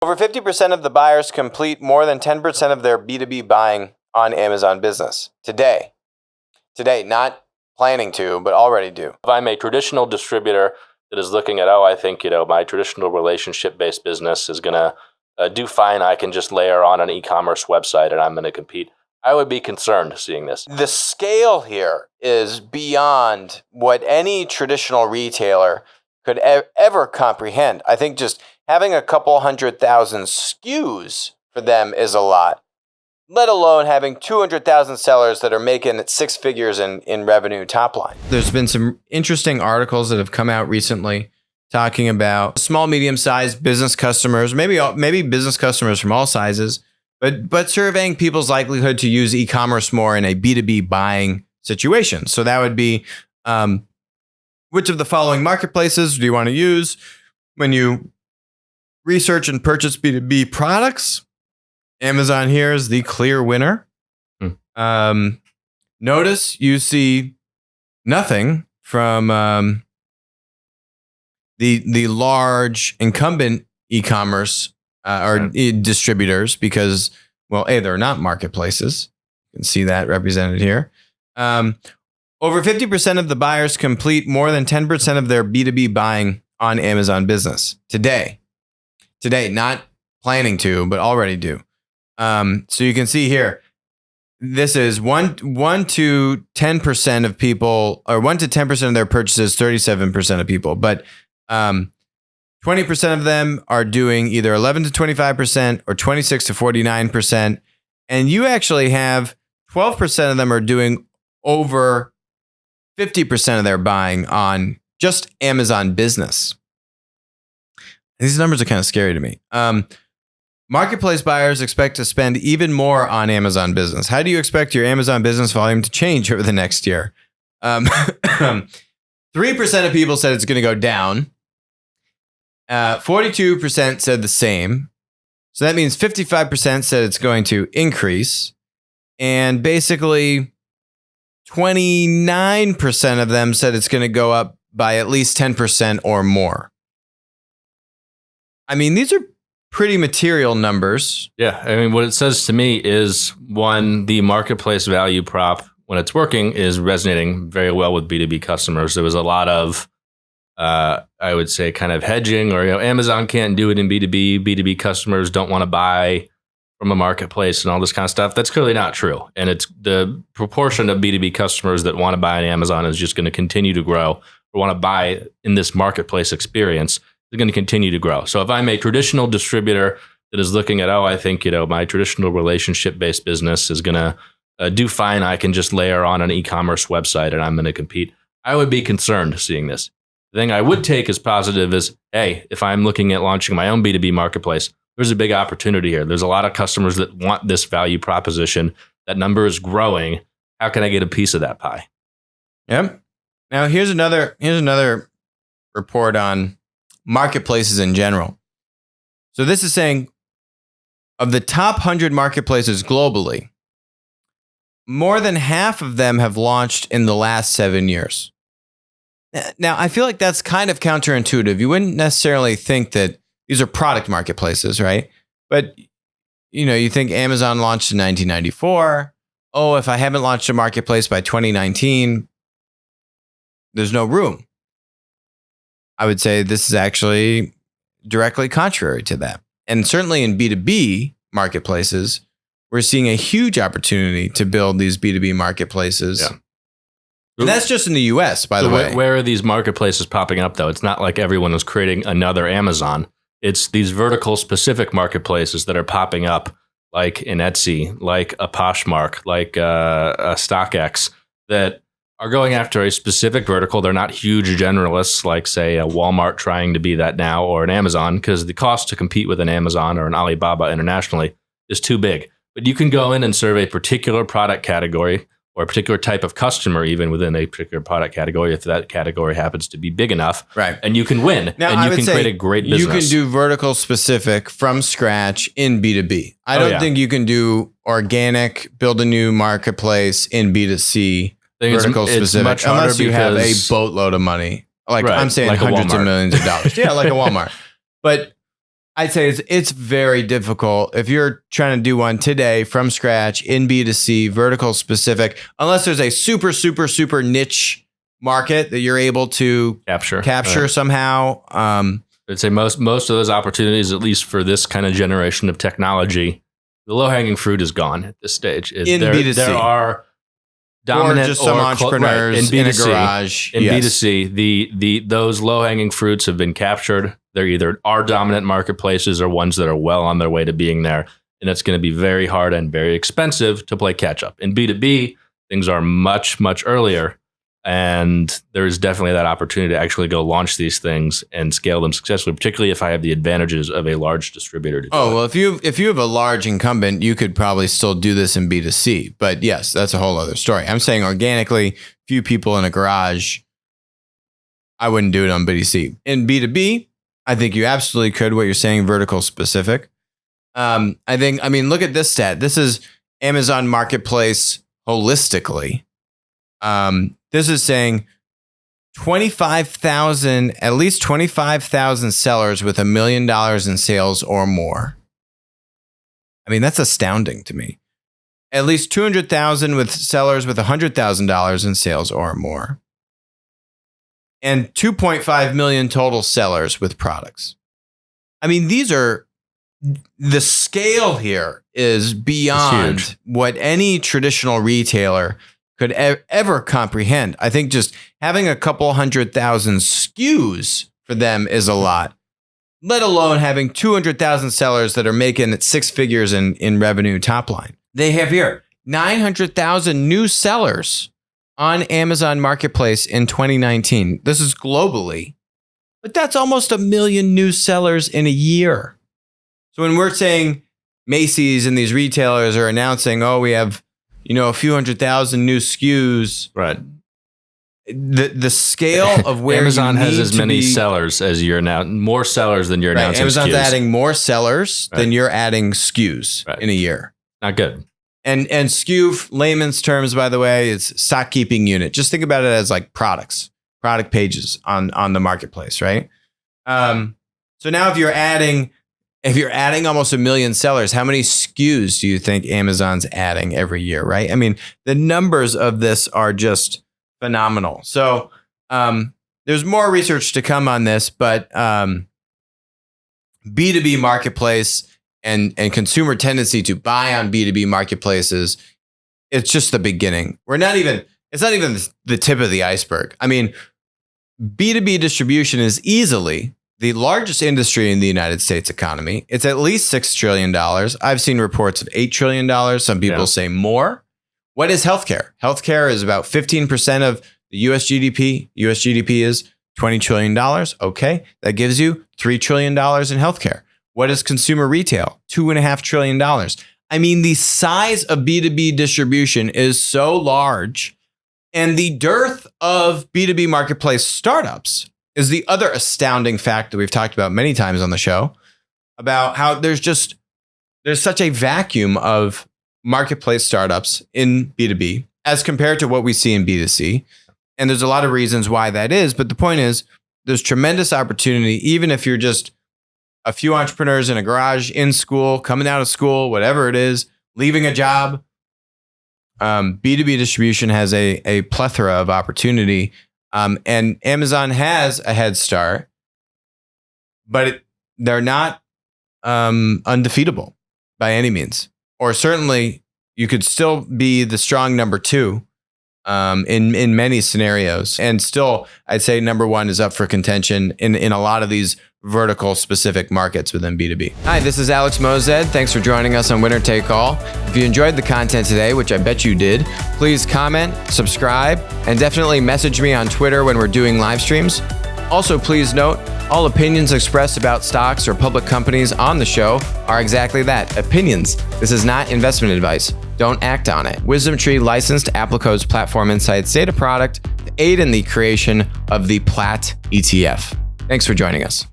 Over 50% of the buyers complete more than 10% of their B2B buying on Amazon Business today. Today, not planning to, but already do. If I'm a traditional distributor that is looking at, I think, my traditional relationship-based business is going to do fine. I can just layer on an e-commerce website and I'm going to compete. I would be concerned seeing this. The scale here is beyond what any traditional retailer could ever comprehend. I think just having a couple 100,000 SKUs for them is a lot, let alone having 200,000 sellers that are making it six figures in revenue top line. There's been some interesting articles that have come out recently talking about small, medium-sized business customers, maybe business customers from all sizes, but surveying people's likelihood to use e-commerce more in a B2B buying situation. So that would be, which of the following marketplaces do you want to use when you research and purchase B2B products? Amazon here is the clear winner. Notice you see nothing from the large incumbent e-commerce distributors because, well, A, they're not marketplaces. You can see that represented here. Over 50% of the buyers complete more than 10% of their B2B buying on Amazon Business today. Today, not planning to, but already do. So you can see here, this is 1 to 10% of people, or 1 to 10% of their purchases, 37% of people. But 20% of them are doing either 11 to 25% or 26 to 49%. And you actually have 12% of them are doing over 50% of their buying on just Amazon Business. These numbers are kind of scary to me. Marketplace buyers expect to spend even more on Amazon Business. How do you expect your Amazon Business volume to change over the next year? 3% of people said it's going to go down. 42% said the same. So that means 55% said it's going to increase. And basically 29% of them said it's going to go up by at least 10% or more. I mean, these are pretty material numbers. Yeah. I mean, what it says to me is, one, the marketplace value prop, when it's working, is resonating very well with B2B customers. There was a lot of, I would say, kind of hedging, or, Amazon can't do it in B2B. B2B customers don't want to buy from a marketplace and all this kind of stuff. That's clearly not true. And it's the proportion of B2B customers that want to buy on Amazon is just going to continue to grow, or want to buy in this marketplace experience is going to continue to grow. So if I'm a traditional distributor that is looking at, I think, my traditional relationship-based business is going to do fine. I can just layer on an e-commerce website and I'm going to compete. I would be concerned seeing this. The thing I would take as positive is, hey, if I'm looking at launching my own B2B marketplace, there's a big opportunity here. There's a lot of customers that want this value proposition. That number is growing. How can I get a piece of that pie? Yep. Now here's another report on marketplaces in general. So this is saying of the top 100 marketplaces globally, more than half of them have launched in the last 7 years. Now, I feel like that's kind of counterintuitive. You wouldn't necessarily think that these are product marketplaces, right? But, you think Amazon launched in 1994. Oh, if I haven't launched a marketplace by 2019, there's no room. I would say this is actually directly contrary to that. And certainly in B2B marketplaces, we're seeing a huge opportunity to build these B2B marketplaces. Yeah. And that's just in the US, by the way. Where are these marketplaces popping up, though? It's not like everyone is creating another Amazon. It's these vertical specific marketplaces that are popping up, like in Etsy, like a Poshmark, like a StockX, that are going after a specific vertical. They're not huge generalists like, say, a Walmart trying to be that now, or an Amazon, because the cost to compete with an Amazon or an Alibaba internationally is too big. But you can go in and serve a particular product category or a particular type of customer, even within a particular product category, if that category happens to be big enough. Right. And you can win. Now, and you can create a great business. You can do vertical specific from scratch in B2B. I don't think you can do organic, build a new marketplace in B2C. Vertical specific, unless you have a boatload of money. I'm saying like hundreds of millions of dollars. Yeah, like a Walmart. But I'd say it's very difficult if you're trying to do one today from scratch in B2C, vertical specific, unless there's a super, super, super niche market that you're able to capture right. somehow. I'd say most of those opportunities, at least for this kind of generation of technology, the low-hanging fruit is gone at this stage. In B2C. There are dominant or just some entrepreneurs in a garage. In B2C, those low-hanging fruits have been captured. They're either are dominant marketplaces or ones that are well on their way to being there. And it's going to be very hard and very expensive to play catch up. In B2B, things are much, much earlier. And there's definitely that opportunity to actually go launch these things and scale them successfully, particularly if I have the advantages of a large distributor. Well, if you have a large incumbent, you could probably still do this in B2C. But yes, that's a whole other story. I'm saying organically, few people in a garage, I wouldn't do it on B2C. In B2B, I think you absolutely could. What you're saying, vertical specific. Look at this stat. This is Amazon Marketplace holistically. This is saying at least 25,000 sellers with $1 million in sales or more. I mean, that's astounding to me. At least 200,000 with sellers with $100,000 in sales or more. And 2.5 million total sellers with products. I mean, the scale here is beyond what any traditional retailer could ever comprehend. I think just having a couple 100,000 SKUs for them is a lot, let alone having 200,000 sellers that are making it six figures in revenue top line. They have here 900,000 new sellers on Amazon Marketplace in 2019. This is globally, but that's almost 1 million new sellers in a year. So when we're saying Macy's and these retailers are announcing, we have a few 100,000 new SKUs. Right. The scale of where Amazon has as many sellers as you're now, more sellers than you're announcing. Amazon's SKUs. adding more sellers than you're adding SKUs in a year. Not good. And SKU, layman's terms, by the way, is stock keeping unit. Just think about it as like product pages on the marketplace, right? So now if you're adding almost 1 million sellers, how many SKUs do you think Amazon's adding every year, right? I mean, the numbers of this are just phenomenal. So there's more research to come on this, but B2B marketplace and consumer tendency to buy on B2B marketplaces, it's just the beginning. It's not even the tip of the iceberg. I mean, B2B distribution is easily the largest industry in the United States economy. It's at least $6 trillion. I've seen reports of $8 trillion. Some people say more. What is healthcare? Healthcare is about 15% of the US GDP. US GDP is $20 trillion. Okay, that gives you $3 trillion in healthcare. What is consumer retail? $2.5 trillion. I mean, the size of B2B distribution is so large, and the dearth of B2B marketplace startups is the other astounding fact that we've talked about many times on the show about how there's such a vacuum of marketplace startups in B2B as compared to what we see in B2C. And there's a lot of reasons why that is. But the point is, there's tremendous opportunity, even if you're just a few entrepreneurs in a garage, in school, coming out of school, whatever it is, leaving a job. B2B distribution has a plethora of opportunity. And Amazon has a head start, but they're not undefeatable by any means. Or certainly you could still be the strong number two in many scenarios. And still, I'd say number one is up for contention in a lot of these vertical specific markets within B2B. Hi, this is Alex Mozed. Thanks for joining us on Winner Take All. If you enjoyed the content today, which I bet you did, please comment, subscribe, and definitely message me on Twitter when we're doing live streams. Also, please note, all opinions expressed about stocks or public companies on the show are exactly that, opinions. This is not investment advice. Don't act on it. WisdomTree licensed Applico's Platform Insights data product to aid in the creation of the PLAT ETF. Thanks for joining us.